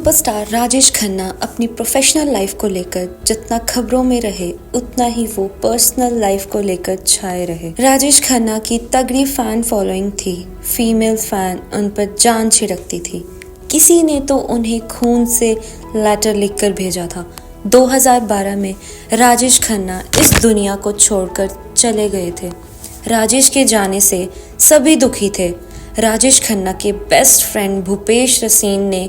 Superstar Rajesh Khanna अपनी professional life को लेकर जितना खबरों में रहे उतना ही वो पर्सनल लाइफ को लेकर छाए रहे। राजेश खन्ना की तगड़ी फैन फॉलोइंग थी, फीमेल फैन उन पर जान छिड़कती थी। किसी ने तो उन्हें खून से लेटर लिखकर भेजा था। 2012 में राजेश खन्ना इस दुनिया को छोड़कर चले गए थे। राजेश के जाने से सभी दुखी थे। राजेश खन्ना के बेस्ट फ्रेंड भूपेश रसीन ने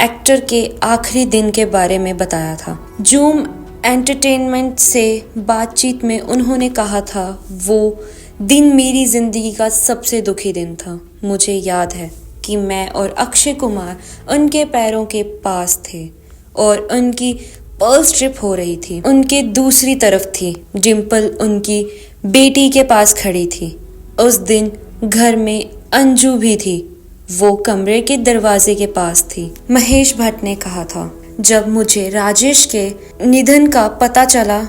एक्टर के आखिरी दिन के बारे में बताया था। जूम एंटरटेनमेंट से बातचीत में उन्होंने कहा था, वो दिन मेरी जिंदगी का सबसे दुखी दिन था। मुझे याद है कि मैं और अक्षय कुमार उनके पैरों के पास थे और उनकी पर्स ट्रिप हो रही थी। उनके दूसरी तरफ थी डिम्पल, उनकी बेटी के पास खड़ी थी। उस दिन घर में अंजू भी थी, वो कमरे के दरवाजे के पास थी। महेश भट्ट ने कहा था, जब मुझे राजेश के निधन का पता चला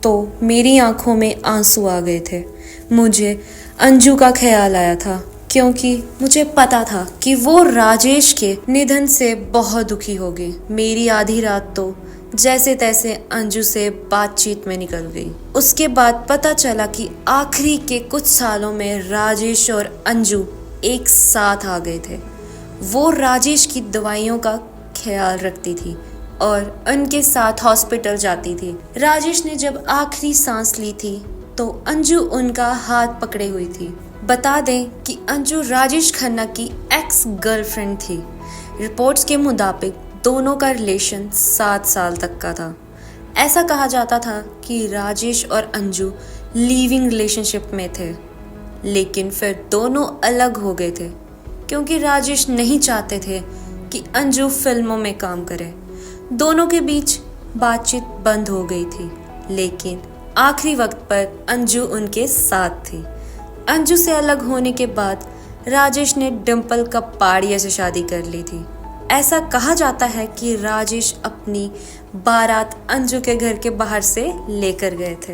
तो मेरी आंखों में आंसू आ गए थे। मुझे अंजू का ख्याल आया था क्योंकि मुझे पता था कि वो राजेश के निधन से बहुत दुखी होगी। मेरी आधी रात तो जैसे तैसे अंजू से बातचीत में निकल गई। उसके बाद पता चला कि आखिरी के कुछ सालों में राजेश और अंजू एक साथ आ गए थे। वो राजेश की दवाइयों का ख्याल रखती थी और उनके साथ हॉस्पिटल जाती थी। राजेश ने जब आखिरी सांस ली थी तो अंजू उनका हाथ पकड़े हुई थी। बता दें कि अंजू राजेश खन्ना की एक्स गर्लफ्रेंड थी। रिपोर्ट्स के मुताबिक दोनों का रिलेशन 7 साल तक का था। ऐसा कहा जाता था कि राजेश और अंजू लिविंग रिलेशनशिप में थे, लेकिन फिर दोनों अलग हो गए थे क्योंकि राजेश नहीं चाहते थे कि अंजू फिल्मों में काम करे। दोनों के बीच बातचीत बंद हो गई थी, लेकिन आखिरी वक्त पर अंजू उनके साथ थी। अंजू से अलग होने के बाद राजेश ने डिम्पल कपाड़िया से शादी कर ली थी। ऐसा कहा जाता है कि राजेश अपनी बारात अंजू के घर के बाहर से लेकर गए थे।